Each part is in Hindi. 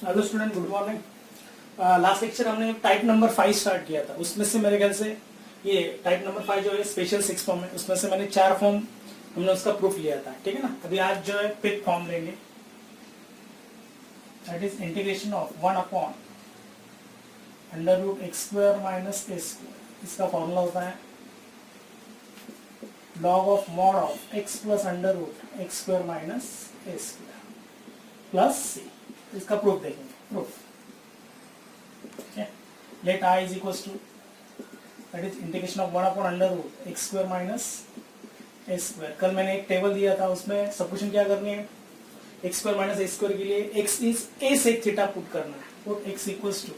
Hello student, good morning. Last lecture हमने टाइप नंबर 5 स्टार्ट किया था। उसमें से मेरे ख्याल से ये टाइप नंबर 5 जो है स्पेशल 6 फॉर्म है, उसमें से मैंने 4 फॉर्म हमने उसका प्रूफ लिया था, ठीक है ना। अभी आज जो है 5th फॉर्म लेंगे, that is integration of 1 upon under root x square minus a square. इसका फॉर्मूला होता है log of mod of x plus under root x square minus a square plus c. इसका प्रूफ देखेंगे। Proof let I is equals to that is integration of 1 upon under root x square minus a square। कल मैंने एक टेबल दिया था, उसमें सब्स्टिट्यूशन क्या करनी है, x square minus a square के लिए x is a sec theta put करना है। Put x equals to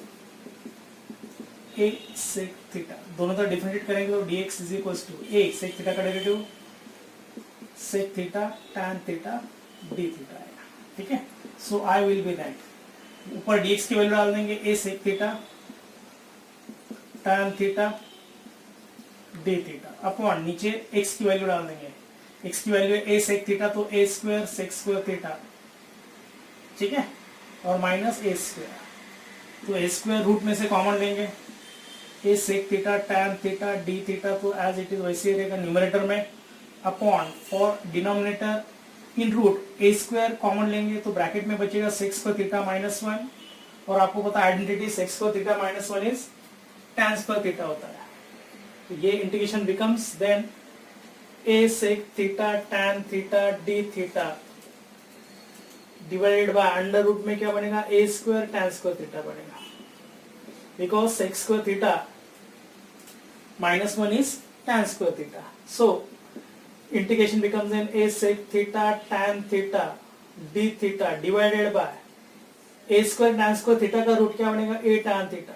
a sec theta, दोनों तरफ डिफरेंशिएट करेंगे तो dx is equals to a sec theta का derivative sec theta tan theta d theta आएगा, ठीक है। So I will be that, ऊपर dx की वैल्यू डाल देंगे a sec theta tan theta d theta upon नीचे x की वैल्यू डाल देंगे। x की वैल्यू a sec थीटा तो a square sec square theta, ठीक है, और माइनस a स्क्वायर, तो a स्क्वायर रूट में से कॉमन लेंगे a sec theta tan theta d theta, तो एज इट इज वैसे ही रहेगा न्यूमरेटर में, upon for denominator in root a square common लेंगे तो ब्रैकेट में बचेगा sec स्क्वायर थीटा माइनस 1, और आपको पता identity sec square theta minus 1 is tan square theta होता है। तो ये integration becomes then a sec theta tan theta d theta divided by under root में क्या बनेगा, a square tan square theta बनेगा, because sec square theta minus 1 is tan square theta. So integration becomes then a sec theta tan theta d theta divided by a square tan square theta का रूट क्या बनेगा, a tan थीटा।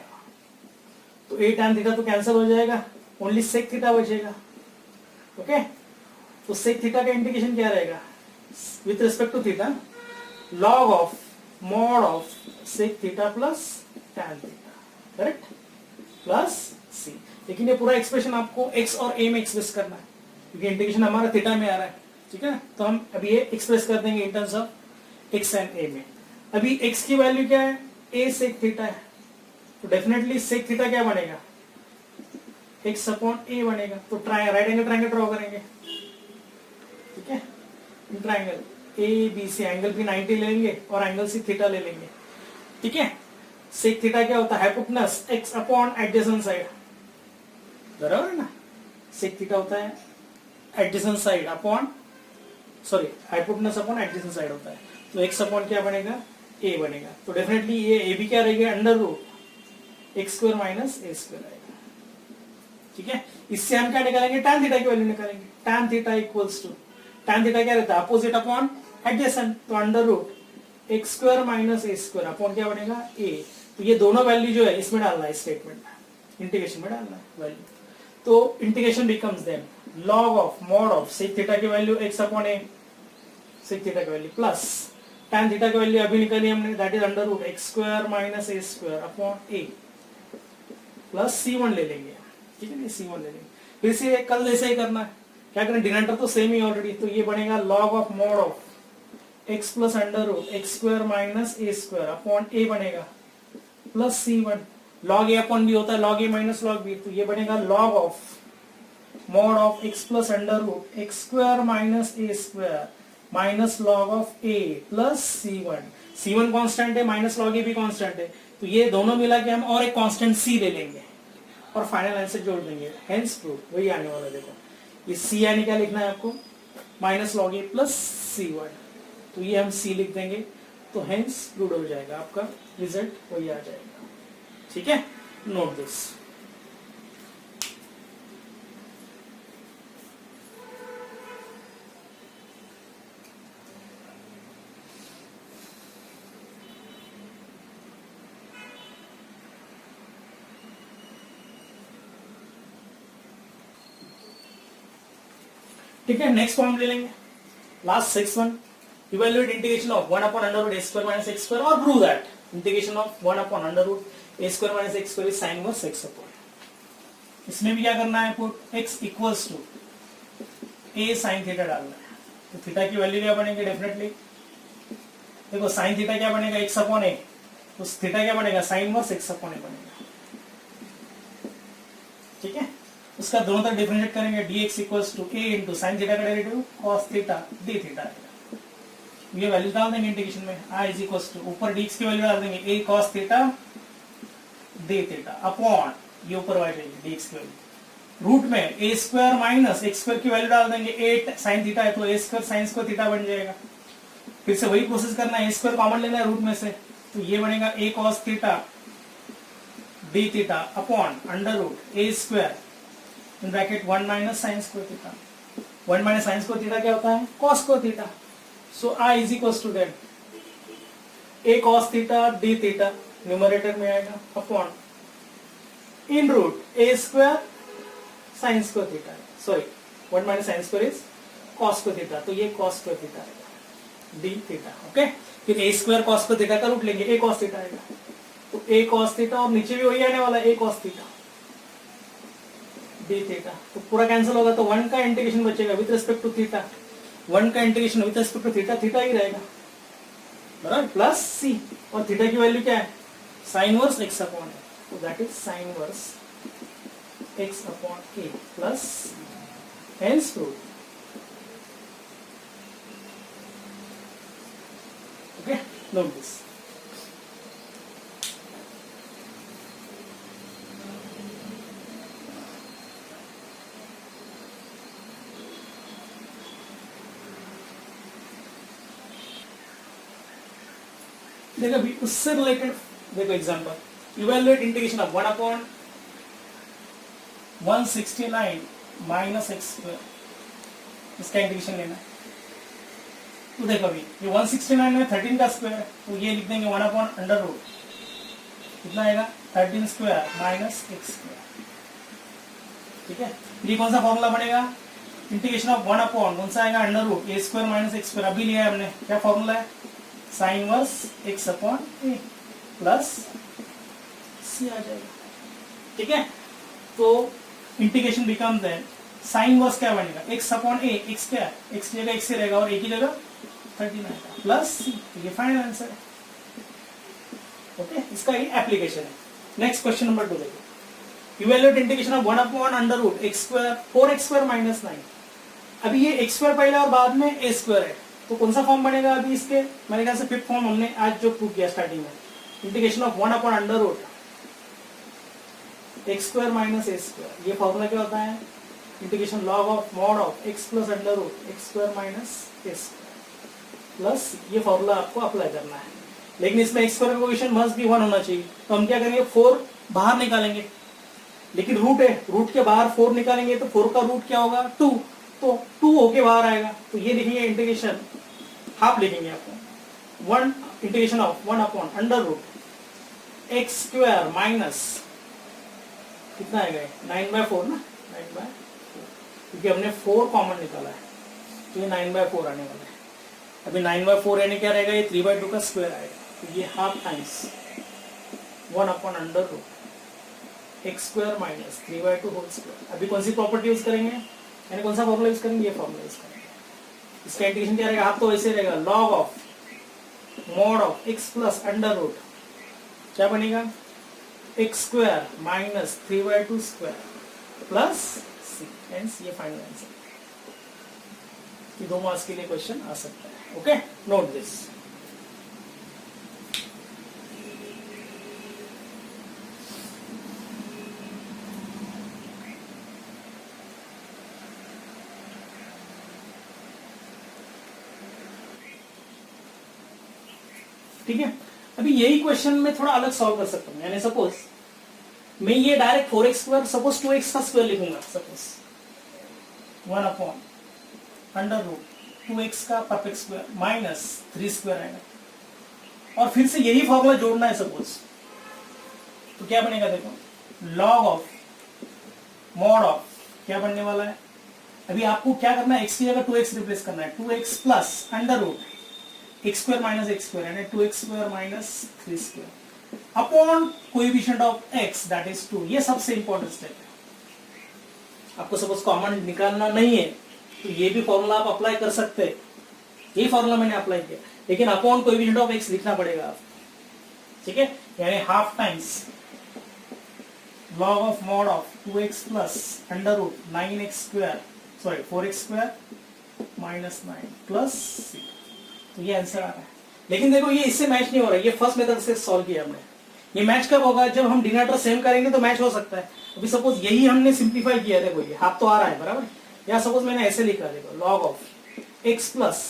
तो a tan थीटा तो कैंसिल हो जाएगा, ओनली sec थीटा बचेगा, ओके। तो sec थीटा का इंटीग्रेशन क्या रहेगा with respect to theta, log of mod of sec theta plus tan theta, correct, plus c। लेकिन ये पूरा एक्सप्रेशन आपको x और a में एक्सप्रेस करना है, क्योंकि इंटीग्रेशन हमारा थीटा में आ रहा है, ठीक है। तो हम अभी ये एक्सप्रेस कर देंगे in terms of x and a में। अभी x की वैल्यू क्या है, a sec थीटा है, तो डेफिनेटली sec थीटा क्या बनेगा, x अपॉन a बनेगा। तो राइट एंगल ट्रायंगल ड्रॉ करेंगे, ठीक है। Triangle A B C, angle भी 90 ले लेंगे और एंगल सी थीटा ले लेंगे, ठीक है। sec थीटा क्या होता है, hypotenuse x upon adjacent side, बराबर है ना। sec थीटा होता है adjacent side upon, sorry, hypotenuse upon adjacent side होता है, तो x अपॉन क्या बनेगा, a बनेगा। तो डेफिनेटली ये a भी क्या रहेगा, under root x square minus a square आएगा, ठीक है। इससे हम क्या निकालेंगे, tan थीटा की वैल्यू निकालेंगे। tan theta equals to, tan theta क्या रहता है, अपोजिट अपॉन एडजेसेंट, तो under root x square minus a square upon क्या बनेगा, a। तो ये दोनों वैल्यू जो है इसमें डालना है, स्टेटमेंट इंटीग्रेशन में डालना है वैल्यू। तो integration becomes then log of mod of sec theta की value x upon a, sec theta की वैल्यू प्लस tan थीटा की वैल्यू अभी निकाली हमने, that is under root x square minus a square upon a plus c1 ले लेंगे, ठीक है, c1 ले लेंगे। फिर से कल जैसे ही करना है, क्या करें, डिनोमिनेटर तो सेम ही ऑलरेडी, तो ये बनेगा log of mod of x plus under root x square minus a square upon a बनेगा plus c1। Log a upon b होता है log a minus log b, तो ये बनेगा log of mod of x plus under root x square minus a square minus log of a plus c1। c1 constant है, माइनस लॉग a भी कांस्टेंट है, तो ये दोनों मिला के हम और एक कांस्टेंट c ले लेंगे और फाइनल आंसर जोड़ देंगे, हेंस प्रूफ वही आने वाला है। देखो ये c यानी क्या लिखना है आपको, minus log a plus c1, तो ये हम c लिख देंगे, तो हेंस प्रूव हो जाएगा, आपका रिजल्ट वही आ जाएगा, ठीक है। Note this. ठीक है, नेक्स्ट फॉर्म ले लेंगे, last 6th evaluate integration of 1 upon under root x square minus x square और prove that integration of 1 upon under root a square minus x square is sine inverse x upon. इसमें भी क्या करना है, put x equals to a sine theta डालना है, तो थीटा की वैल्यू क्या बनेगी, डेफिनेटली देखो साइन थीटा क्या बनेगा, x अपॉन a, तो थीटा क्या बनेगा, sign inverse x upon a बनेगा। ठीक है, उसका दोनों तरफ डिफरेंशिएट करेंगे, dx equals to a into sine theta का derivative cos theta d theta आएगा। ये वैल्यू डाल देंगे इंटीग्रेशन में, i इज इक्वल्स टू ऊपर dx की वैल्यू डाल देंगे a cos theta d theta upon ये ऊपर y जाएगी dx की वैल्यू, रूट में a square minus x square की वैल्यू डाल देंगे, 8 साइन थीटा है तो a square sine square theta बन जाएगा। फिर से वही प्रोसेस करना है, a स्क्वायर कॉमन लेना है रूट में से, तो ये बनेगा a cos theta d theta upon under root a square in bracket 1 minus sine square theta. 1 minus sine square theta क्या होता है, cos square theta. So i is equals to that a cos theta d theta numerator में आएगा upon in root a square sine square theta, sorry 1 minus sine square is cos square theta, तो ये cos स्क्वायर थीटा आएगा d थीटा। ओके, फिर a square cos square theta का रूट लेंगे, a cos थीटा आएगा, तो a cos थीटा और नीचे भी वही आने वाला है a cos theta d theta, तो पूरा कैंसिल होगा, तो 1 का इंटीग्रेशन बचेगा विद रिस्पेक्ट टू थीटा, 1 का integration with respect to theta, theta ही रहेगा बराबर, प्लस c, और थीटा की वैल्यू क्या है, sine inverse x upon a, तो that is sine inverse x upon a plus hence proof. Okay, note this. देखो अभी उससे रिलेटेड देखो example, evaluate integration of 1 upon 169 minus x square, इसका इंटीग्रेशन लेना है। तो देखो अभी ये 169 में 13 का स्क्वायर है, तो ये लिख देंगे 1 अपॉन अंडर रूट, कितना आएगा 13 स्क्वायर माइनस एक्स स्क्वायर। ठीक है, ये कौन सा फॉर्मूला बनेगा, इंटीग्रेशन ऑफ 1 अपॉन कौन सा आएगा, under root a square minus x square, अभी लिया है हमने, क्या फॉर्मूला है, sine inverse x upon a plus c आ जाएगा। ठीक है, तो integration become then sine inverse क्या बनेगा, x अपॉन a, x क्या है, x की जगह x ही रहेगा और a की जगह 13 आएगा प्लस c, तो ये फाइनल आंसर है। ओके, इसका ये एप्लीकेशन है। नेक्स्ट क्वेश्चन नंबर 2 देखो, evaluate integration of 1 upon under root x square 4x square minus 9। अभी ये x स्क्वायर पहले और बाद में a स्क्वायर है, तो कौन सा फॉर्म बनेगा अभी इसके, मेरे ख्याल से फिफ्थ फॉर्म हमने आज जो प्रूव किया स्टार्टिंग में, integration of 1 upon under root x square minus a square. ये फॉर्मूला क्या होता है, integration log of mod of x plus under root x square minus a square plus, ये फॉर्मूला आपको अप्लाई करना है, लेकिन इसमें x स्क्वायर का कोएफिशिएंट मस्ट बी 1 होना चाहिए। तो हम क्या करेंगे, 4 बाहर निकालेंगे, लेकिन रूट है, रूट के बाहर 4 निकालेंगे तो 4 का रूट क्या होगा 2, तो 2 होके बाहर आएगा, तो ये लिखेंगे इंटीग्रेशन हाफ लिखेंगे आपको 1 integration of 1 upon under root x square minus कितना आएगा 9/4 ना, 9/4, क्योंकि हमने 4 कॉमन निकाला है, तो ये 9/4 आने वाला है। अभी 9/4 यानी क्या रहेगा, ये 3/2 का स्क्वायर आएगा, तो ये half times 1 upon under root x square minus 3/2 whole square. अभी कौन सी प्रॉपर्टी यूज करेंगे, यानी कौन सा फॉर्मूला यूज करेंगे, ये फॉर्मूला यूज करेंगे। इसका इंटीग्रेशन क्या रहेगा, आप तो वैसे रहेगा log of mod of x plus under root क्या बनेगा, x square minus 3/2 square plus c, hence ये फाइनल आंसर। ये 2 मार्क्स के लिए क्वेश्चन आ सकता है। Okay, note this. ठीक है, अभी यही क्वेश्चन में थोड़ा अलग सॉल्व कर सकता हूँ, यानी सपोज मैं ये direct 4x square suppose 2x का स्क्वायर लिखूंगा, suppose 1 upon under root 2x का परफेक्ट स्क्वायर माइनस 3 स्क्वायर आएगा, और फिर से यही फॉर्मूला जोड़ना है सपोज, तो क्या बनेगा, देखो लॉग ऑफ मॉड ऑफ क्या बनने वाला है, अभी आपको क्या करना है, x की जगह 2x रिप्लेस करना है, 2x plus under root x square minus x square यानी 2x square minus 3 square upon coefficient of x that is 2। ये सबसे इंपॉर्टेंट स्टेप है। आपको सपोज कॉमन निकालना नहीं है तो ये भी फॉर्मूला आप अप्लाई कर सकते हैं, यही फॉर्मूला मैंने अप्लाई किया, लेकिन अपॉन कोएफिशिएंट ऑफ x लिखना पड़ेगा आपको। ठीक है, यानी half times log of mod of 2x plus under root 9x square sorry 4x square minus 9 plus c। तो ये आंसर आ रहा है। लेकिन देखो ये इससे मैच नहीं हो रहा है, ये फर्स्ट मेथड से सॉल्व किया हमने। ये मैच कब होगा, जब हम डिनोमिनेटर सेम करेंगे तो मैच हो सकता है। अभी सपोज यही हमने सिंप्लीफाई किया, देखो ये हाफ तो आ रहा है बराबर, या सपोज मैंने ऐसे लिखा, देखो log of x प्लस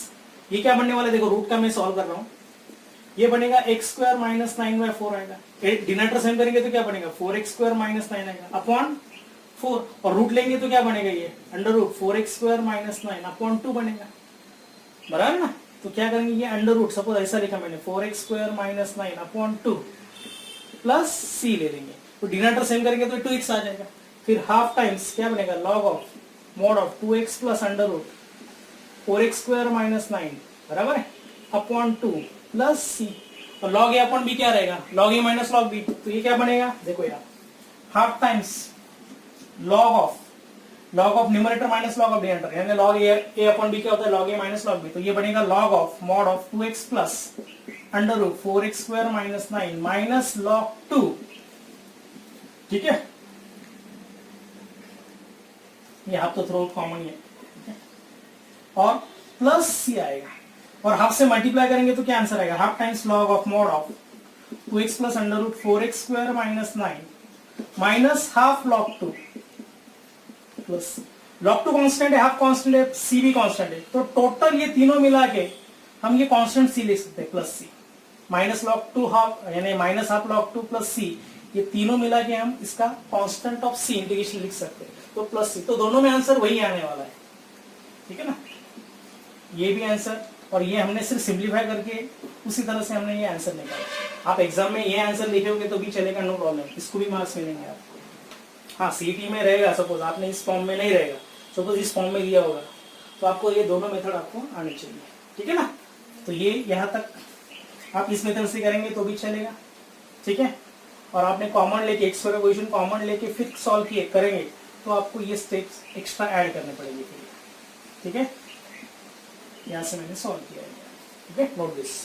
ये क्या बनने वाला है, देखो रूट का मैं सॉल्व कर रहा हूं, ये बनेगा x स्क्वायर माइनस 9/4 आएगा। डिनोमिनेटर सेम करेंगे तो क्या बनेगा 4x स्क्वायर माइनस 9 आएगा अपॉन 4, और रूट लेंगे तो क्या बनेगा ये under root 4x square minus 9 upon 2 बनेगा, बराबर ना। तो क्या करेंगे, ये अंडर रूट सपोज ऐसा लिखा मैंने 4x square minus 9 upon 2 plus c ले लेंगे, तो डिनोमिनेटर सेम करेंगे तो 2x आ जाएगा। फिर हाफ टाइम्स क्या बनेगा log of mod of 2x plus under root 4x square minus 9 बराबर है अपॉन 2 प्लस c, और log a अपॉन b क्या रहेगा, log a minus log b, तो ये क्या बनेगा, देखो यार half times log of numerator minus log of denominator, यानी log a अपॉन b क्या होता है log a minus log b, तो ये बनेगा log of mod of 2x plus under root 4x square minus 9 minus log 2, ठीक है, ये हाफ तो थ्रो कॉमन ही है, और प्लस c आएगा, और हाफ से मल्टीप्लाई करेंगे तो क्या आंसर आएगा, half times log of mod of 2x plus under root 4x square minus 9 minus half log 2 plus log 2 constant है, हाफ कांस्टेंट है, c भी कांस्टेंट है, तो टोटल ये तीनों मिला के हम ये कांस्टेंट c लिख सकते हैं plus c, minus log 2 half यानी minus half log 2 plus c, ये तीनों मिला के हम इसका कांस्टेंट ऑफ c इंटीग्रेशन लिख सकते हैं, तो प्लस c, तो दोनों में आंसर वही आने वाला है, ठीक है ना। ये भी आंसर, और ये हमने सिर्फ सिंप्लीफाई करके उसी तरह से हमने ये आंसर निकाला। आप एग्जाम में ये आंसर लिखे होंगे तो भी चलेगा, नो प्रॉब्लम, इसको भी मार्क्स मिलेंगे आपको। हाँ सीईटी में रहेगा, सपोज आपने इस फॉर्म में नहीं रहेगा, सपोज इस फॉर्म में दिया होगा, तो आपको ये दोनों मेथड आपको आने चाहिए, ठीक है ना। तो ये यहाँ तक आप इस मेथड से करेंगे तो भी चलेगा, ठीक है, और आपने कॉमन लेके एक्स का क्वेश्चन कॉमन लेके फिर सॉल्व किए करेंगे तो आपको ये स्टेप्स एक्स्ट्रा ऐड करने पड़ेंगे, ठीक है। यहां से मैंने सॉल्व किया है, ठीक है, नोट दिस।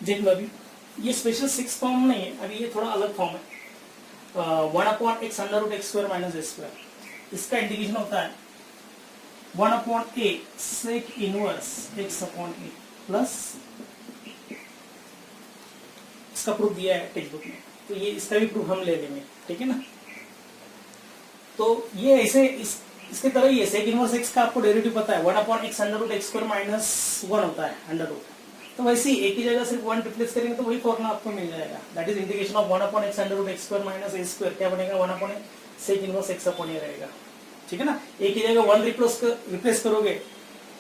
देख लो अभी ये स्पेशल 6 फॉर्म नहीं है, अभी ये थोड़ा अलग फॉर्म है। 1 upon x under root x square minus a square, इसका इंटीग्रेशन होता है 1 upon a sec inverse x upon a plus, इसका प्रूफ दिया है टेक्स्ट बुक में, तो ये इसका भी प्रूफ हम ले लेंगे, ठीक है ना। तो ये ऐसे इसके तरह ही है, सेक इनवर्स एक्स का आपको डेरिवेटिव पता है 1 upon x under root x square minus 1 होता है अंडर रूट, तो वैसे ही एक ही जगह सिर्फ 1 रिप्लेस करेंगे तो वही फॉर्मूला आपको मिल जाएगा, that is integration of 1 upon x under root x square minus a square, क्या बनेगा 1 upon sec inverse x upon a रहेगा, ठीक है ना। एक ही जगह 1 रिप्लेस करोगे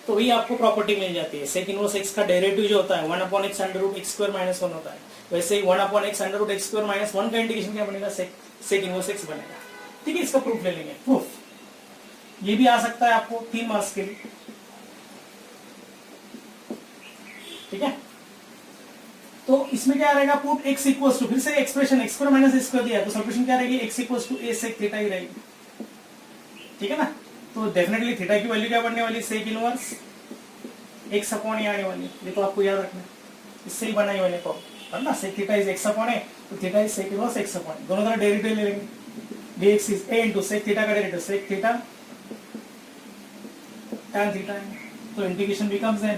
तो वही आपको प्रॉपर्टी मिल जाती है, सेक इनवर्स एक्स का डेरिवेटिव जो होता है 1 upon x under root x square minus 1 होता है, वैसे ही 1 upon x under root x square minus 1 का इंटीग्रेशन क्या बनेगा, सेक इनवर्स एक्स बनेगा, ठीक है। इसका प्रूफ ले लेंगे, प्रूफ ये भी आ सकता है आपको 3 मार्क्स के लिए, ठीक है। तो इसमें क्या रहेगा, पुट x इक्वल्स टू, फिर से expression x square minus a square दिया है तो सॉल्यूशन क्या रहेगी, x equals to a sec theta ही रहेगी, ठीक है ना। तो डेफिनेटली थीटा की वैल्यू क्या बनने वाली, sec inverse x upon a आने वाली, ये तो आपको याद रखना, इससे ही बनाई वाले को है ना, sec theta is x upon a, तो theta is sec inverse x upon a, दोनों तरफ डेरिवेटिव ले लेंगे, dx is a into sec theta का derivative sec theta tan theta है, तो इंटीग्रेशन बिकम्स n,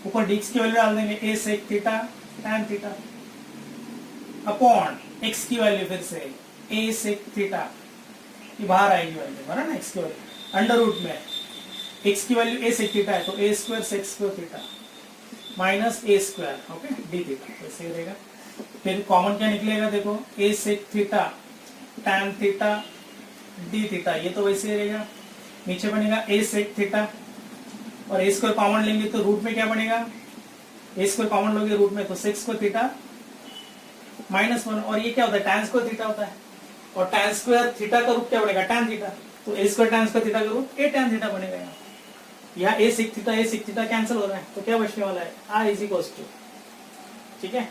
ऊपर dx की वैल्यू डाल देंगे a sec theta tan theta upon x की वैल्यू फिर से a सेक थीटा, ये बाहर आएगी वैल्यू, है ना, x की वैल्यू अंडर रूट में x की वैल्यू a सेक थीटा है तो a square sec square theta minus a square, okay, d theta, वैसे रहेगा। फिर कॉमन क्या निकलेगा, देखो a sec theta tan theta d theta, ये तो वैसे ही रहेगा, नीचे बनेगा a सेक थीटा, और a स्क्वायर कॉमन लेंगे तो रूट में क्या बनेगा, a स्क्वायर कॉमन लोगे रूट में तो सेक स्क्वायर थीटा माइनस 1, और ये क्या होता है tan स्क्वायर थीटा होता है, और tan स्क्वायर थीटा का रूट क्या बनेगा tan थीटा, तो a square tan square theta का रूट a tan थीटा बनेगा। यहाँ a सेक थीटा कैंसिल हो रहा है तो क्या बचने वाला है, r इज इक्वल्स टू, ठीक है,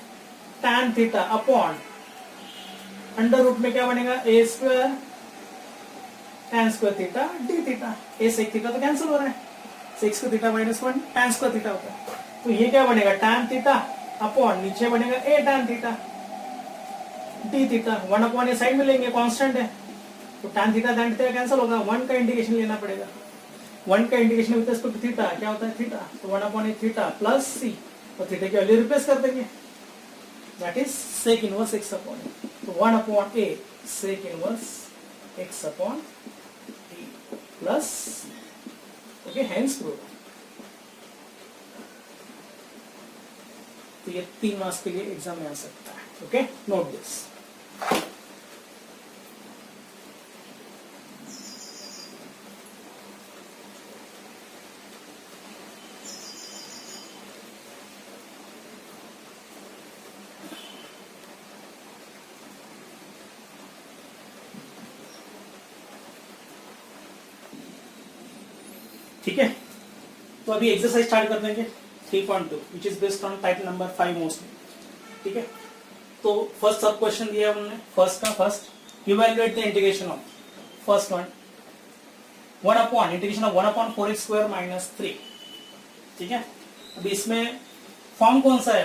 tan theta upon under root में क्या बनेगा a square tan square theta d theta, a sec theta तो कैंसिल हो रहा है, sec square theta minus 1 tan square theta होता है, तो ये क्या बनेगा tan थीटा अपॉन नीचे बनेगा a tan theta d theta, 1 upon a side में लेंगे कांस्टेंट है, तो tan थीटा कैंसिल होगा, 1 का इंडिकेशन लेना पड़ेगा, 1 का indication with respect to theta क्या होता है थीटा, तो 1 upon a theta plus c, और थीटा की वैल्यू रिप्लेस कर देंगे, that is sec inverse x upon a, तो 1 upon a sec inverse x upon e plus okay hence prove. तो ये 3 मार्क्स के लिए एग्जाम में आ सकता है, ओके नोट दिस। ठीक है, तो अभी एक्सरसाइज स्टार्ट कर देंगे 3.2 which is based on title number 5 mostly. ठीक है, तो फर्स्ट सब क्वेश्चन दिया हमने, first evaluate the integration of first one 1 upon integration of 1 upon 4x square minus 3। ठीक है, अभी इसमें फॉर्म कौन सा है,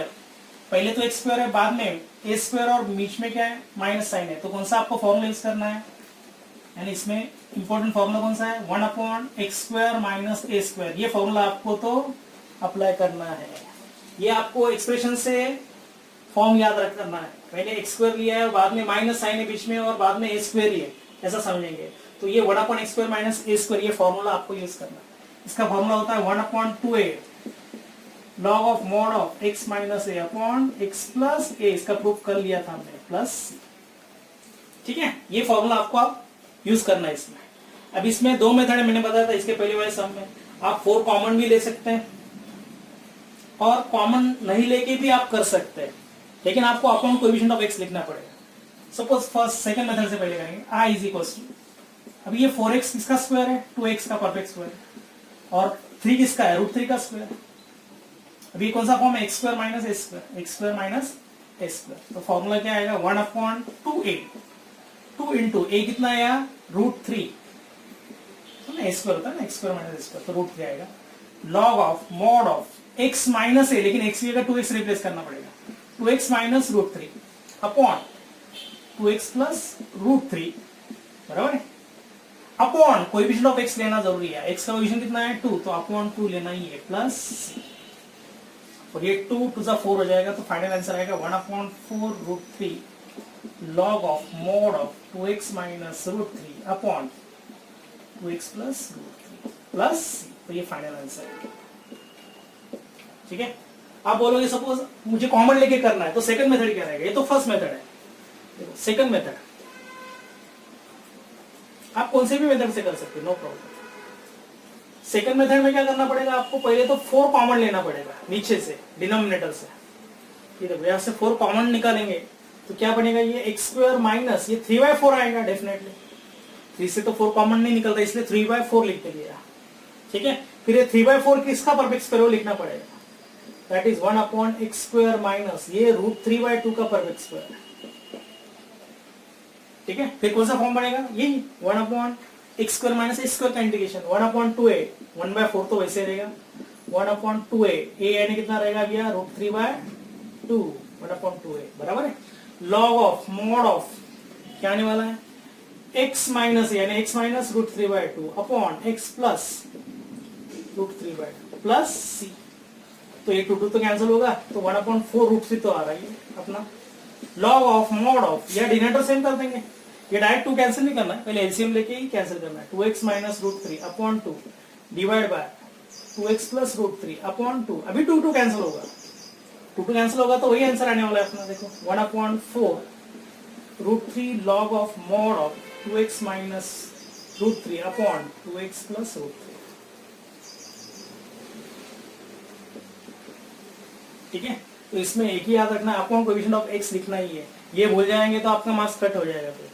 पहले तो x स्क्वायर है, बाद में a स्क्वायर और बीच में क्या है माइनस साइन है, तो कौन सा आपको फॉर्मूला यूज करना है, यानी इसमें इंपॉर्टेंट फॉर्मूला कौन सा है 1 upon x square minus a square, ये फॉर्मूला आपको तो अप्लाई करना है, ये आपको एक्सप्रेशन से फॉर्म याद रखना है, पहले एक्स स्क्वायर लिया है बाद में माइनस साइन है बीच में और बाद में ए स्क्वायर ही है, ऐसा समझेंगे, तो ये 1 upon x square minus a square ये फॉर्मूला आपको यूज करना है। इसका फॉर्मूला होता है 1 upon 2a log of mod of x minus a upon x plus a, इसका प्रूफ कर लिया था हमने प्लस। ठीक है, ये फॉर्मूला आपको आप यूज करना है इसमें। अब इसमें 2 मेथड है, मैंने बताया था इसके पहले वाले सम में, आप 4 कॉमन भी ले सकते हैं और कॉमन नहीं लेके भी आप कर सकते हैं, लेकिन आपको अपॉन कोएफिशिएंट ऑफ x लिखना पड़ेगा। सपोज फर्स्ट सेकंड मेथड से पहले करेंगे, i इज इक्वल टू, अभी ये 4x किसका स्क्वायर है, 2x का परफेक्ट स्क्वायर है, और 3 किसका है, √3 का स्क्वायर। अभी कौन सा फॉर्म है, x square minus a square, x square minus a square, तो फॉर्मूला क्या आएगा 1 अपॉन 2a, 2 इंटू a कितना आया √3, ए स्क्वायर होता है ना, x square minus a square, तो √3 आएगा, log of mod of x minus a, लेकिन x की जगह 2x रिप्लेस करना पड़ेगा, 2x minus √3 upon 2x plus √3 बराबर है, अपॉन कोएफिशिएंट ऑफ x लेना जरूरी है, x का कोएफिशिएंट कितना है 2, तो अपॉन 2 लेना ही है प्लस, और ये 2 2 4 हो जाएगा, तो फाइनल आंसर आएगा 1 upon 4 √3 log of mod of 2x minus √3 upon 2x plus √3 plus, तो ये फाइनल आंसर है। ठीक है, आप बोलोगे सपोज मुझे कॉमन लेके करना है, तो सेकंड मेथड क्या रहेगा, ये तो फर्स्ट मेथड है, देखो सेकंड मेथड आप कौन से भी मेथड से कर सकते हो, नो प्रॉब्लम। सेकंड मेथड में क्या करना पड़ेगा आपको, पहले तो 4 कॉमन लेना पड़ेगा नीचे से, डिनोमिनेटर से, ये देखो यहां से 4 कॉमन निकालेंगे तो क्या बनेगा, ये एक्स स्क्वायर माइनस ये 3/4 आएगा डेफिनेटली, 3 से तो 4 कॉमन नहीं निकलता, इसलिए 3/4 लिख के लिया। ठीक है, फिर ये 3/4 किसका परफेक्ट स्क्वायर लिखना पड़ेगा, that is 1 upon x square minus ये √3/2 का परफेक्ट स्क्वायर। ठीक है, फिर कौन सा फॉर्म बनेगा, यही 1 upon x square minus a square का इंटीग्रेशन 1 अपॉन 2a, 1/4 तो वैसे रहेगा, 1 अपॉन 2a, a यानी कितना रहेगा भैया √3/2, 1 अपॉन 2a बराबर है, लॉग ऑफ मॉड ऑफ क्या आने वाला है x माइनस यानी x minus √3/2 upon x plus √3/2 plus c, तो ये 2 तो कैंसिल होगा, तो 1 अपॉन 4 √3 तो आ रहा है अपना, लॉग ऑफ मॉड ऑफ, या डिनोमिनेटर सेम कर देंगे, ये डायरेक्ट 2 कैंसिल नहीं करना है, पहले एलसीएम लेके ही कैंसिल करना है, 2x minus √3 upon 2 divide by 2x plus √3 upon 2, अभी 2 कैंसिल होगा, 2 कैंसिल होगा तो वही आंसर आने वाला है अपना, देखो 1 upon 4 √3 log of mod of 2x minus √3 upon 2x plus √3। ठीक है, तो इसमें एक ही याद रखना है, अपॉन कोएफिशिएंट ऑफ x लिखना ही है, ये भूल जाएंगे तो आपका मार्क्स कट हो जाएगा। फिर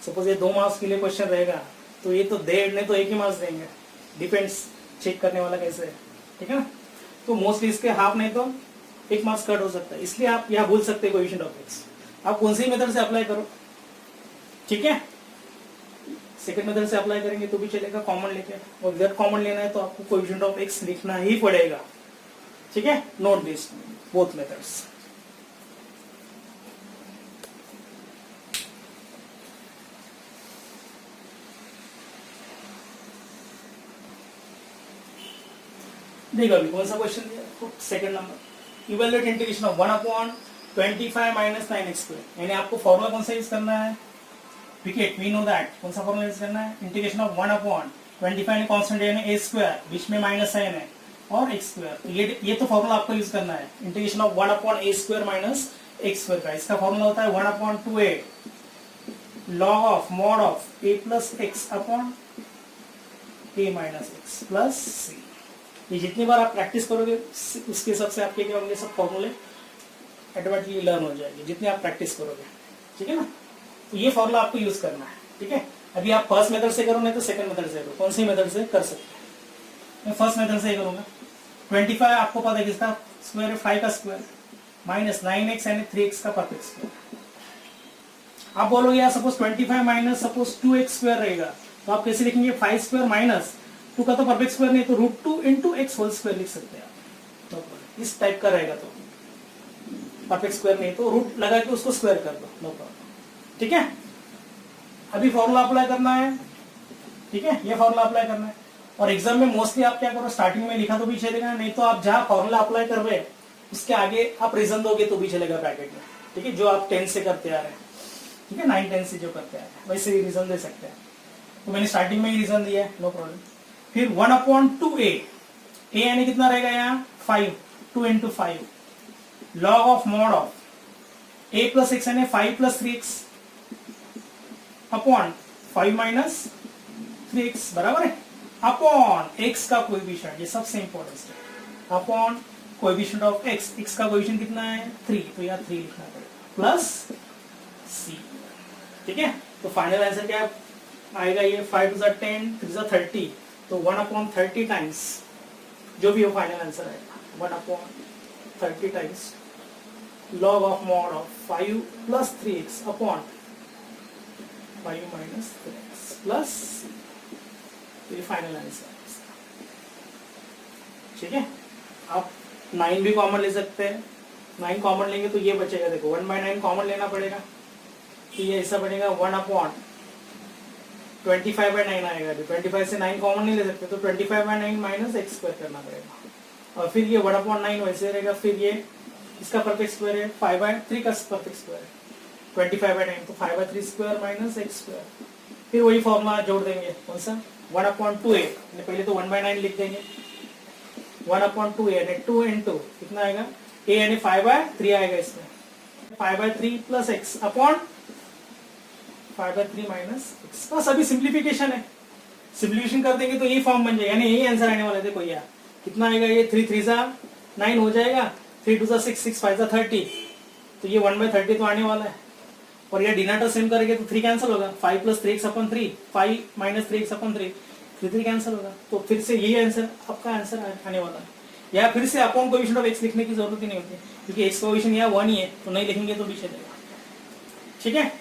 सपोज ये 2 मार्क्स के लिए क्वेश्चन रहेगा, तो ये तो डेढ़ ने तो 1 ही मार्क्स देंगे, डिपेंड्स चेक करने वाला कैसे है। ठीक है ना, तो मोस्टली इसके हाफ नहीं तो 1 मार्क्स कट हो सकता है, इसलिए आप यहाँ भूल सकते हैं कोएफिशिएंट ऑफ x, आप कौन सी मेथड से अप्लाई करो। ठीक है, सेकंड मेथड से अप्लाई करेंगे तो भी चलेगा कॉमन लेके, और इधर कॉमन लेना है तो आपको कोएफिशिएंट ऑफ एक्स लिखना ही पड़ेगा, ठीक है। Note this both methods. देखो अभी कौन सा क्वेश्चन दिया, second number, evaluate integration of 1/25 minus 9x², यानी आपको फॉर्मूला कौन सा यूज करना है, विकेट वी नो दैट, कौन सा फॉर्मूला यूज करना है, इंटीग्रेशन ऑफ 1/25 कांस्टेंट यानी a², बीच में माइनस साइन है, और x², तो ये तो फॉर्मूला आपको यूज करना है, integration of 1/a² minus x² का, इसका फॉर्मूला होता है 1/2a log of mod of a plus x upon a minus x plus c। ये जितनी बार आप प्रैक्टिस करोगे उसके हिसाब से आपके क्या होंगे, सब फॉर्मूले ऑटोमेटिकली लर्न हो जाएंगे जितनी आप प्रैक्टिस करोगे, ठीक है ना। तो ये फॉर्मूला आपको यूज करना है, ठीक है। अभी आप फर्स्ट मेथड से करो, नहीं तो सेकंड मेथड से करो, कौन सी मेथड से कर सकते हैं। मैं फर्स्ट मेथड से ही करूंगा। 25 आपको पता है किसका स्क्वायर है, 5 का स्क्वायर माइनस 9x यानी 3x का परफेक्ट स्क्वायर। आप बोलोगे यार सपोज 25 माइनस सपोज 2x² रहेगा, तो आप कैसे लिखेंगे, 5² माइनस 2 का तो परफेक्ट स्क्वायर नहीं, तो √2 इंटू एक्स होल स्क्वायर लिख सकते हैं आप, तो इस टाइप का रहेगा, तो परफेक्ट स्क्वायर नहीं तो रूट लगा के उसको स्क्वायर कर दो, नो प्रॉब्लम, ठीक है। अभी फॉर्मूला अप्लाई करना है, ठीक है, ये फॉर्मूला अप्लाई करना है। और एग्जाम में मोस्टली आप क्या करो, स्टार्टिंग में लिखा तो भी चलेगा, नहीं तो आप जहां फॉर्मूला अप्लाई कर रहे हैं उसके आगे आप रीजन दोगे तो भी चलेगा ब्रैकेट में, ठीक है, जो आप 10 से करते आ रहे हैं, ठीक है, 9-10 से जो करते आ रहे हैं वैसे ही रीजन दे सकते हैं। तो मैंने स्टार्टिंग में ही रीजन दिया है, नो प्रॉब्लम। फिर 1/2a, a यानी कितना रहेगा यहाँ 5, 2 into 5 log of mod of a plus x यानी 5 plus 3x upon 5 minus 3x बराबर है, अपॉन x का कोएफिशिएंट, ये सबसे इंपॉर्टेंट है, upon coefficient of x, x का कोएफिशिएंट कितना है 3, तो यहाँ 3 लिखना पड़ेगा प्लस c, ठीक है। तो फाइनल आंसर क्या आएगा, ये 5 × 10 3 × 30, तो 1/30 टाइम्स जो भी हो फाइनल आंसर आएगा 1/30 times log of mod of 5 plus 3x upon 5 minus 3x plus, तो ये फाइनल आंसर है, ठीक है। आप 9 भी कॉमन ले सकते हैं, 9 कॉमन लेंगे तो ये बचेगा, देखो 1/9 कॉमन लेना पड़ेगा, तो ये ऐसा बनेगा 1/25/9 आएगा, 25 से 9 कॉमन नहीं ले सकते तो 25/9 माइनस x² करना पड़ेगा, और फिर ये 1/9 वैसे रहेगा, फिर ये इसका परफेक्ट स्क्वायर है 5/3 का परफेक्ट स्क्वायर है 25/9, तो 5/3² माइनस x², फिर वही फॉर्मूला जोड़ देंगे, कौन सा 1/2a, पहले तो 1/9 लिख देंगे, 1/2a यानी 2 इंटू कितना आएगा a यानी 5/3 आएगा, इसमें 5/3 plus x upon 5/3 minus x, बस अभी सिंप्लीफिकेशन है, सिंप्लीफिकेशन कर देंगे तो यही फॉर्म बन जाएगा, यानी यही आंसर आने वाला है। देखो यार कितना आएगा, ये 3 3 9 हो जाएगा, 3 2 6 6 5 30, तो ये 1/30 तो आने वाला है, और ये डिनोमिनेटर सेम करेंगे तो 3 कैंसिल होगा, 5 plus 3x upon 3, 5 minus 3x upon 3, 3 cancel होगा, तो फिर से यही आंसर आपका आंसर आने वाला है। या फिर से अपॉन कोएफिशिएंट ऑफ x लिखने की जरूरत ही नहीं होती, क्योंकि x कोएफिशिएंट यहाँ 1 ही है, तो नहीं लिखेंगे तो भी चलेगा, ठीक है।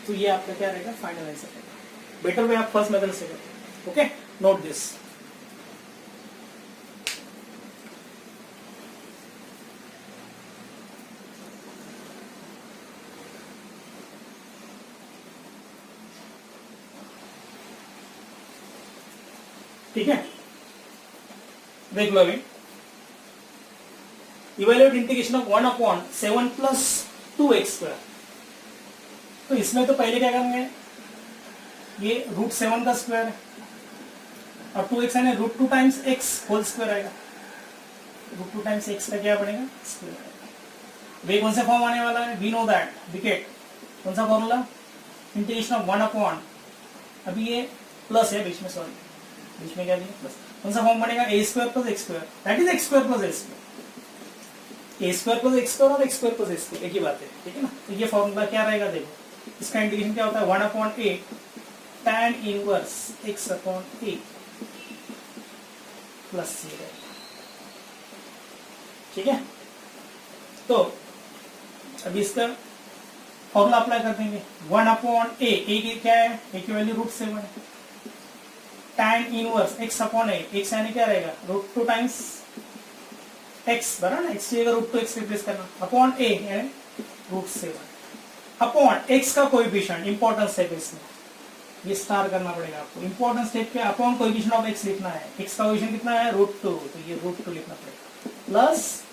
तो ये आपका क्या रहेगा, फाइनल आंसर रहेगा। बेटर वे आप फर्स्ट मेथड से करो, ओके, नोट दिस। ठीक है, देख लो अभी, evaluate integration of 1/7 plus 2x², तो इसमें तो पहले क्या करेंगे, ये √7 का स्क्वायर है और 2x है √2 टाइम्स x होल स्क्वायर आएगा, √2 टाइम्स x का क्या बनेगा स्क्वायर आएगा। वे कौन सा फॉर्म आने वाला है, वी नो दैट, विकेट कौन सा फॉर्मूला, इंटीग्रेशन ऑफ 1/, अभी ये प्लस है बीच में, सॉरी बीच में क्या दिया प्लस, कौन सा फॉर्म बनेगा a² plus x², that is x² plus a² plus x² और x² प्लस a², एक ही बात है, ठीक है ना। तो ये फॉर्मूला क्या रहेगा, देखो इसका इंटीग्रेशन क्या होता है, 1/a tan inverse x/a plus c रहेगा, ठीक है। तो अभी इसका फॉर्मूला अप्लाई कर देंगे 1/a, ए की क्या है, ए की वैल्यू √7 है, tan इनवर्स x अपॉन ए, x यानी क्या रहेगा √2 टाइम्स x, बराबर ना, x की जगह √2x रिप्लेस करना, अपॉन a यानी √7 अपॉन x का कोएफिशिएंट, इंपॉर्टेंट स्टेप इसमें ये स्टार करना पड़ेगा आपको, इंपॉर्टेंट स्टेप क्या, अपॉन कोएफिशिएंट ऑफ x लिखना है, x का कोएफिशिएंट कितना है √2, तो ये √2 लिखना पड़ेगा प्लस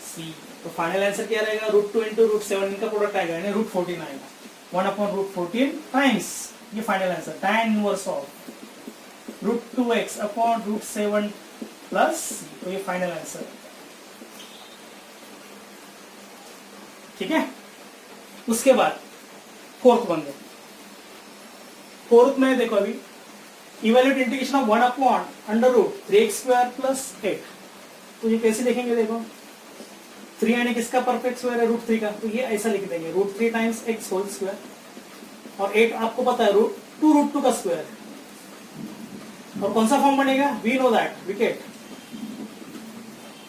c, तो फाइनल आंसर क्या रहेगा √2 इंटू √7, इनका प्रोडक्ट आएगा यानी √14 आएगा, 1/√14 टाइम्स ये final answer tan inverse of √2x upon √7 plus c, तो ये फाइनल आंसर, ठीक है। उसके बाद फोर्थ वन देखो, फोर्थ में देखो अभी evaluate integration of 1/√3x² plus 8, तो ये कैसे देखेंगे, देखो 3 यानी किसका परफेक्ट स्क्वायर है √3 का, तो ये ऐसा लिख देंगे √3 टाइम्स x होल स्क्वायर, और 8 आपको पता है √2 का स्क्वायर है, और कौन सा फॉर्म बनेगा, वी नो दैट विकेट,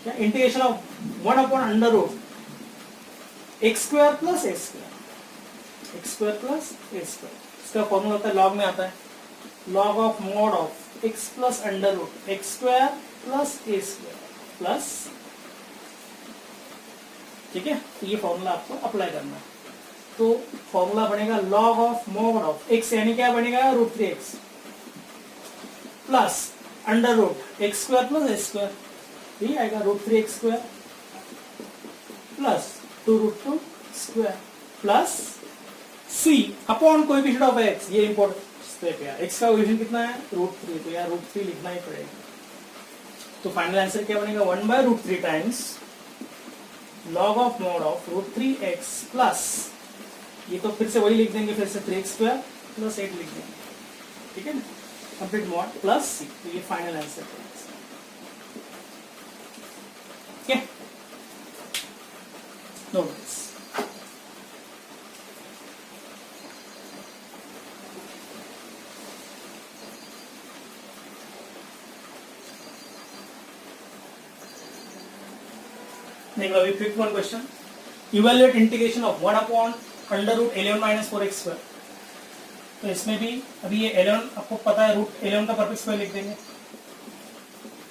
क्या integration of 1/√x² plus x² plus a², इसका फॉर्मूला होता है लॉग में आता है, log of mod of x plus √x² plus a² plus, ठीक है, तो ये फॉर्मूला आपको अप्लाई करना है, तो फॉर्मूला बनेगा log of mod of x यानी क्या बनेगा √3x plus √x² plus a², ये आएगा √3x² plus 2√2² plus c upon coefficient of x, ये इंपॉर्टेंट स्टेप है, x का कोएफिशिएंट कितना है √3, तो यार √3 लिखना ही पड़ेगा, तो फाइनल आंसर क्या बनेगा 1/√3 times log of mod of √3x plus, ये तो फिर से वही लिख देंगे, फिर से 3x² प्लस 8 लिख देंगे, ठीक है ना, कंप्लीट मॉड प्लस c, तो ये फाइनल आंसर है, ठीक है, नो वरीज। देखो अभी fifth one question, evaluate integration of 1/11 minus 4x², तो इसमें भी अभी ये 11 आपको पता है, √11 का परफेक्ट स्क्वायर लिख देंगे,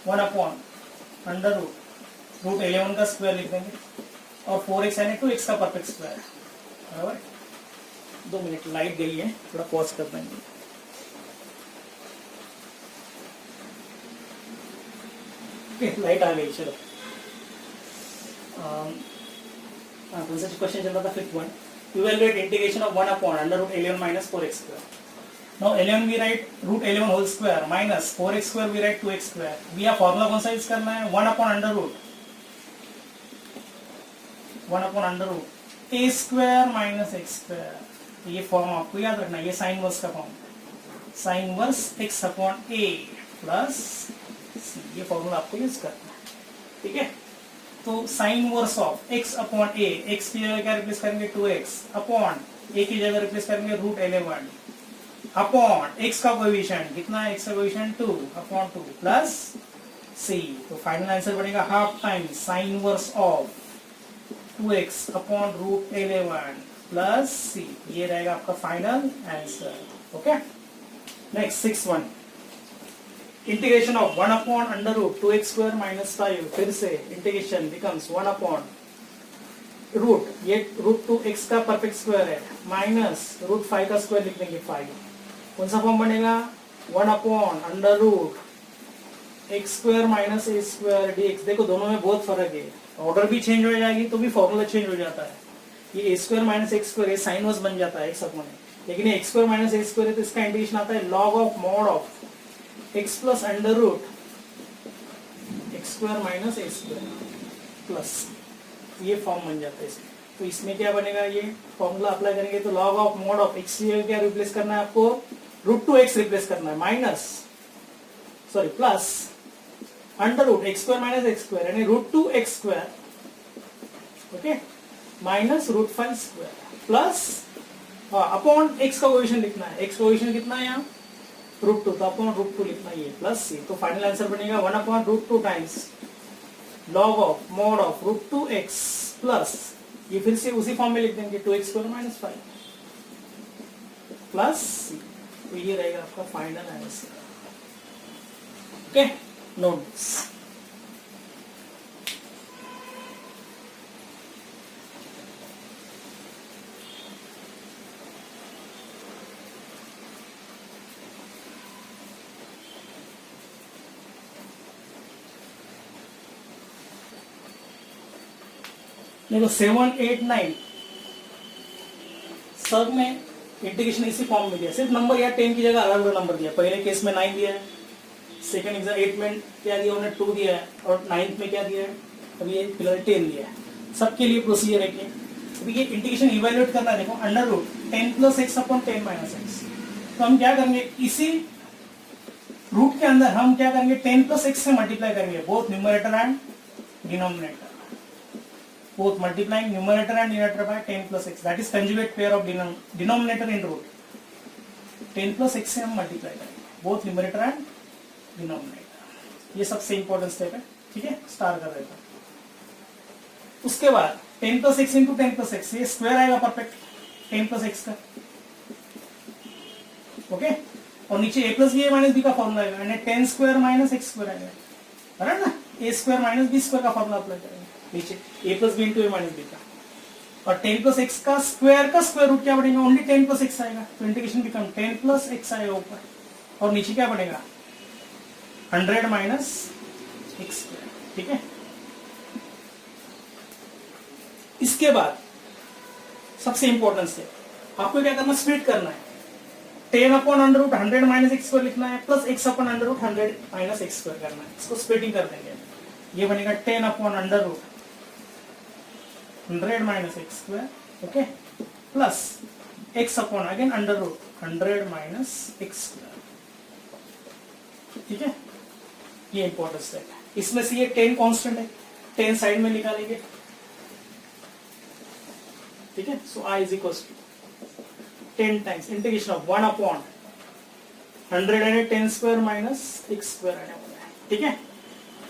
1/√11 का स्क्वायर लिख देंगे, और 4x यानी 2x का परफेक्ट स्क्वायर, बराबर। 2 मिनट, लाइट गई है, थोड़ा पॉज कर देंगे, लाइट आ गई, चलो कौन सा क्वेश्चन चल रहा था, fifth one, evaluate integration of 1/11 minus 4x², now 11 we write √11 whole square minus 4x² we write 2x², we आ फॉर्मूला कौन सा यूज करना है 1/√a² माइनस x², ये फॉर्म आपको याद रखना, ये साइन वर्स का form, sine inverse x upon a plus c, ये फॉर्मूला आपको यूज करना है, ठीक है। तो sine inverse of x upon a, x की जगह क्या रिप्लेस करेंगे 2x, अपॉन a की जगह रिप्लेस करेंगे √11, अपॉन x का कोएफिशिएंट कितना है, x का कोएफिशिएंट 2 अपॉन 2 प्लस c, तो फाइनल आंसर बनेगा half time sine inverse of 2x upon √11 plus c, ये रहेगा आपका final answer, okay. Next 6 one, integration of 1/√2x² minus 5, फिर से इंटीग्रेशन बिकम्स 1/√, ये √2x का परफेक्ट स्क्वायर है, माइनस √5 का स्क्वायर लिख देंगे 5, कौन सा फॉर्म बनेगा 1/√x² माइनस a² dx, देखो दोनों में बहुत फर्क है, ऑर्डर भी चेंज हो जाएगी तो भी फॉर्मूला चेंज हो जाता है, ये a² माइनस x² ये साइन वर्स बन जाता है x अपॉन, लेकिन ये x² माइनस a² है, तो इसका इंटीग्रेशन आता है log of mod of x plus √x² minus a² plus, ये फॉर्म बन जाता है इसमें, तो इसमें क्या बनेगा, ये फॉर्मूला अप्लाई करेंगे तो log of mod of x क्या रिप्लेस करना है आपको √2x रिप्लेस करना है, minus sorry plus √x² minus x² यानी √2x², okay, minus √5² plus upon x का कोएफिशिएंट लिखना है, x का कोएफिशिएंट कितना है यहाँ √2, तो अपॉन √2 लिखना है प्लस c, तो फाइनल आंसर बनेगा 1/√2 times log of mod of √2x plus ये फिर से उसी फॉर्म में लिख देंगे 2x स्क्वायर माइनस 5 प्लस सी। तो ये रहेगा आपका final answer. Okay, note this. देखो 7, 8, 9 सब में इंटीग्रेशन इसी फॉर्म में दिया, सिर्फ नंबर या 10 की जगह अलग अलग नंबर दिया। पहले केस में 9 दिया है, सेकंड एग्जाम 8 में क्या दिया उन्होंने 2 दिया है, और 9th में क्या दिया है, अभी ये फिलहाल 10 दिया है। सबके लिए प्रोसीजर है कि अभी ये इंटीग्रेशन इवेल्युएट करना है। देखो under root 10 plus x upon 10 minus x. तो हम क्या करेंगे, इसी रूट के अंदर हम क्या करेंगे, 10 प्लस एक्स से मल्टीप्लाई करेंगे both numerator and denominator, both multiplying numerator and denominator by 10 plus x, that is conjugate pair of denominator in root। 10 plus x से हम मल्टीप्लाई करेंगे both numerator and denominator। ये सबसे इंपॉर्टेंट स्टेप है, ठीक है, स्टार कर देता हूं। उसके बाद 10 plus x into 10 plus x, ये स्क्वायर आएगा परफेक्ट 10 plus x का, ओके। और नीचे a plus b minus b का फॉर्मूला आएगा, यानी 10 स्क्वायर माइनस x स्क्वायर आएगा, है ना, a square minus b square का फॉर्मूला अप्लाई करेंगे नीचे a plus b into a minus b का। और 10 प्लस एक्स का स्क्वायर रूट क्या बनेगा, ओनली 10 प्लस एक्स आएगा। तो इंटीग्रेशन बिकम 10 प्लस एक्स आएगा ऊपर, और नीचे क्या बनेगा 100 माइनस एक्स स्क्वायर, ठीक है। इसके बाद सबसे इंपॉर्टेंट है, आपको क्या करना, स्प्लिट करना है। 10 upon under root 100 minus x square लिखना है, plus x upon under root 100 minus x square करना है। इसको स्प्लिटिंग कर देंगे, ये बनेगा 10 upon under root 100 minus x square, okay, plus x upon again under root 100 minus x square, ठीक है। ये इंपॉर्टेंट स्टेप है। इसमें से ये 10 कांस्टेंट है, 10 साइड में निकालेंगे, ठीक है। So i is equal to 10 times integration of 1 upon 100 and 10 square minus x square आने वाला है, ठीक है।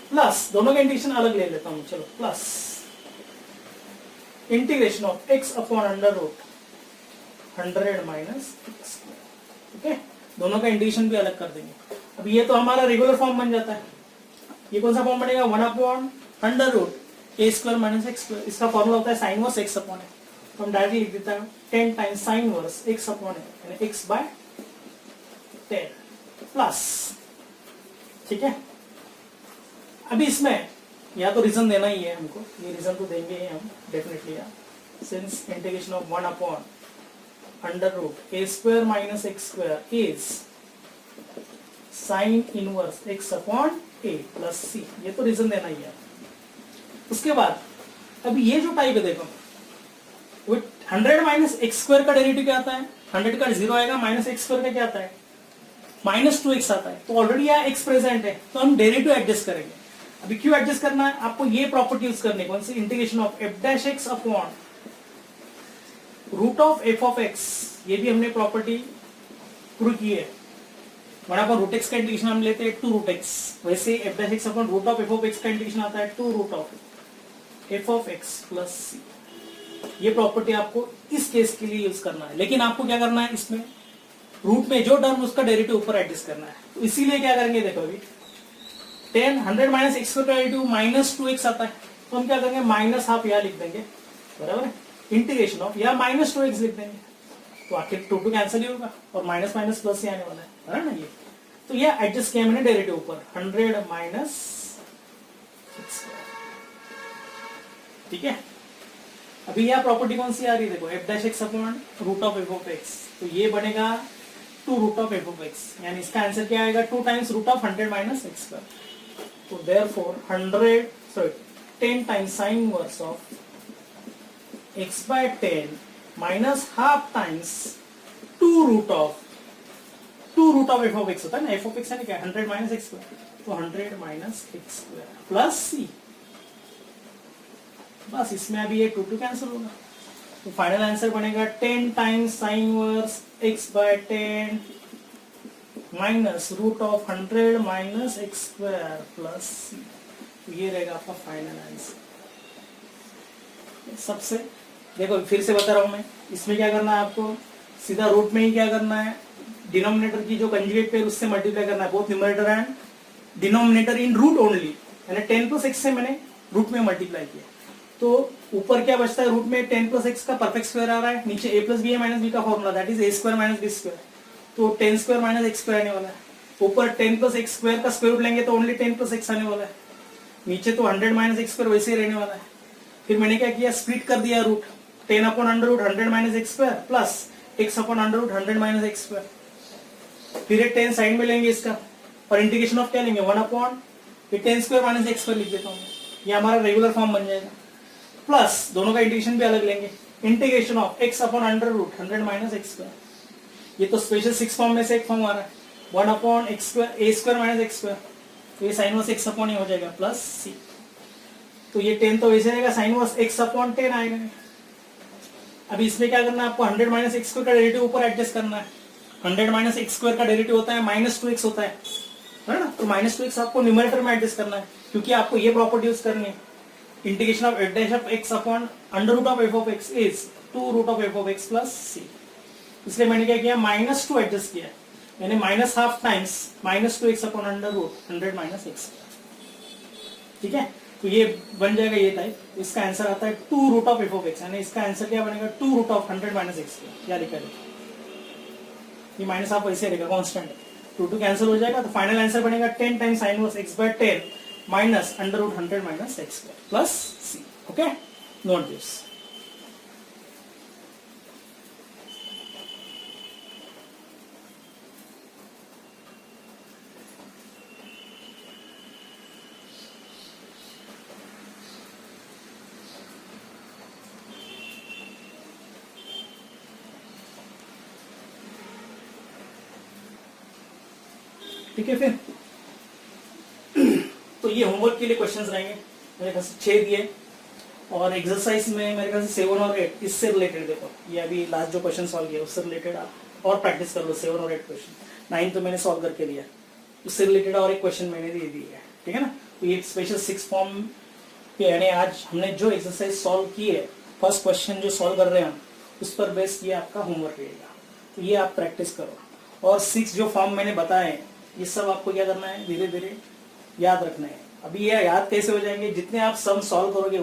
प्लस दोनों का इंटीग्रेशन अलग ले लेता हूं, चलो, plus integration of x upon under root 100 minus x square, okay. दोनों का इंटीग्रेशन भी अलग कर देंगे। अब ये तो हमारा रेगुलर फॉर्म बन जाता है। ये कौन सा फॉर्म बनेगा, 1 upon under root a square minus x square. इसका फॉर्मूला होता है sine inverse x upon a. तो हम डायरेक्टली लिख देता है 10 times sine inverse x upon a, यानी x बाय 10 प्लस, ठीक है। अभी इसमें या तो रीजन देना ही है हमको, ये रीजन तो देंगे ही हम definitely, since integration of 1 upon under root a square minus x square is sine inverse x upon a plus c, ये तो रीजन देना ही है। उसके बाद अभी ये जो टाइप है देखो, 100 माइनस एक्स स्क्वायर का डेरिवेटिव क्या आता है, 100 का 0 आएगा, माइनस एक्स स्क्वायर का क्या आता है, माइनस 2x आता है। तो ऑलरेडी यहाँ x प्रेजेंट है, तो हम डेरिवेटिव एडजस्ट करेंगे। अभी क्यों एडजस्ट करना है, आपको ये प्रॉपर्टी यूज करने, कौन सी, integration of f dash x upon root of f of x। ये भी हमने प्रॉपर्टी प्रूव की है। वहां पर रूट x का इंटीग्रेशन हम लेते हैं 2 रूट x, वैसे f dash x upon root of f of x का इंटीग्रेशन आता है 2 root of f of x plus c। ये प्रॉपर्टी आपको इस केस के लिए यूज करना है, लेकिन आपको क्या करना है, इसमें रूट में जो टर्म उसका डेरिवेटिव ऊपर एडजस्ट करना है। तो इसीलिए क्या करेंगे, देखो अभी 100 माइनस एक्स स्क्वायर का डेरिवेटिव माइनस 2x आता है, तो हम क्या करेंगे, माइनस हाफ यहाँ लिख देंगे, बराबर है, इंटीग्रेशन ऑफ या माइनस 2x लिख देंगे, तो आखिर 2 कैंसिल ही होगा, और माइनस माइनस प्लस ही आने वाला है, बराबर ना। ये तो ये एडजस्ट किया मैंने डेरिवेटिव ऊपर 100 माइनस एक्स स्क्वायर, ठीक है। अभी यह प्रॉपर्टी कौन सी आ रही है, देखो f dash x upon root of f of x, तो ये बनेगा 2 root of f of x, यानी इसका आंसर क्या आएगा, 2 times root of 100 minus x square. तो therefore 10 times sine inverse of x by 10 minus half times 2 root of f of x होता है ना, f ऑफ x यानी क्या, 100 माइनस एक्स स्क्वायर, तो 100 minus x square plus c। बस इसमें अभी ये 2 कैंसिल होगा, तो फाइनल आंसर बनेगा 10 times sine inverse x by 10 minus root of 100 minus x square plus c। तो ये रहेगा आपका फाइनल आंसर। सबसे देखो फिर से बता रहा हूं मैं, इसमें क्या करना है आपको, सीधा रूट में ही क्या करना है, डिनोमिनेटर की जो कंजुगेट पेयर उससे मल्टीप्लाई करना है, both numerator and denominator in root only, यानी 10 + x से मैंने रूट में मल्टीप्लाई किया। तो ऊपर क्या बचता है, रूट में 10 + x का परफेक्ट स्क्वायर आ रहा है, नीचे a + b - b का formula, that is a² - b², तो 10² - x² आने वाला है। ऊपर 10 + x² का स्क्वायर रूट लेंगे तो ओनली 10 + x आने वाला है, नीचे तो 100 - x² वैसे ही रहने वाला है। फिर मैंने क्या किया, स्प्लिट कर दिया root, 10/√100 - x² plus x/√100 - x²। फिर ये 10 साइड में लेंगे इसका, और इंटीग्रेशन ऑफ क्या लेंगे, 1/10² - x² लिख देता हूँ, ये हमारा रेगुलर फॉर्म बन जाएगा। प्लस दोनों का इंटीग्रेशन भी अलग लेंगे, इंटीग्रेशन ऑफ x/√100 - x²। ये तो स्पेशल 6 फॉर्म में से एक फॉर्म आ रहा है, 1/a² - x², तो ये साइन वर्स x/, हो जाएगा प्लस c। तो ये 10 तो वैसे रहेगा, साइन वर्स x/10 आएगा। अभी इसमें क्या करना है आपको, 100 - x² का डेरिवेटिव ऊपर एडजस्ट करना है। 100 - x² का डेरिवेटिव होता है -2x होता है ना, तो -2x आपको न्यूमरेटर में एडजस्ट करना है, क्योंकि आपको ये प्रॉपर्टी यूज करनी है। Integration of f(x/√f(x) is 2√f(x) plus c। इसलिए मैंने क्या किया, -2 एडजस्ट किया, यानी -½ टाइम्स -2x/√100 - x²। ठीक है, तो ये बन जाएगा ये टाइप। इसका आंसर आता है 2√f(x), यानी इसका आंसर क्या बनेगा, 2√100 - x²। क्या लिखा है, ये -½ वैसे रहेगा, कांस्टेंट है, 2 कैंसिल हो जाएगा, तो फाइनल आंसर बनेगा 10 times sin inverse x/10 minus √100 - x² plus c। Okay, note this. ठीक है, फिर तो ये होमवर्क के लिए क्वेश्चंस रहेंगे मेरे ख्याल से 6 दिए, और एक्सरसाइज में मेरे ख्याल से 7 और 8 इससे रिलेटेड, देखो ये अभी लास्ट जो क्वेश्चन सॉल्व किया उससे रिलेटेड आप और प्रैक्टिस कर लो। 7 और 8 क्वेश्चन, 9 तो मैंने सॉल्व करके लिया, उससे रिलेटेड और एक क्वेश्चन मैंने दे दिया है। ठीक है ना, तो ये स्पेशल 6 फॉर्म पे, यानी आज हमने जो एक्सरसाइज सॉल्व की है, फर्स्ट क्वेश्चन जो सॉल्व कर रहे हैं हम, उस पर बेस ये आपका होमवर्क रहेगा, तो ये आप प्रैक्टिस करो। और 6 जो फॉर्म मैंने बताए, ये सब आपको क्या करना है, धीरे धीरे याद रखना है। अभी ये याद कैसे हो जाएंगे, जितने आप सम सॉल्व करोगे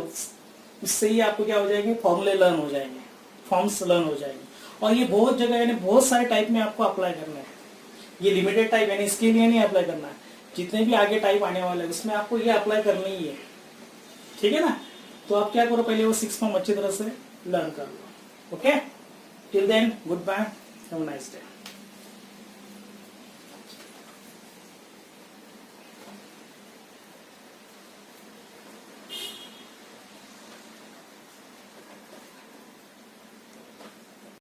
उससे ही आपको क्या हो जाएंगे, फॉर्मूले लर्न हो जाएंगे, फॉर्म्स लर्न हो जाएंगे। और ये बहुत जगह, यानी बहुत सारे टाइप में आपको अप्लाई करना है। ये लिमिटेड टाइप यानी इसके लिए नहीं अप्लाई करना है, जितने भी आगे टाइप आने वाले हैं उसमें आपको ये अप्लाई करना ही है। ठीक है ना, तो आप क्या करो, पहले वो 6 फॉर्म अच्छी तरह से लर्न कर लो। Okay, till then good bye, have a nice day.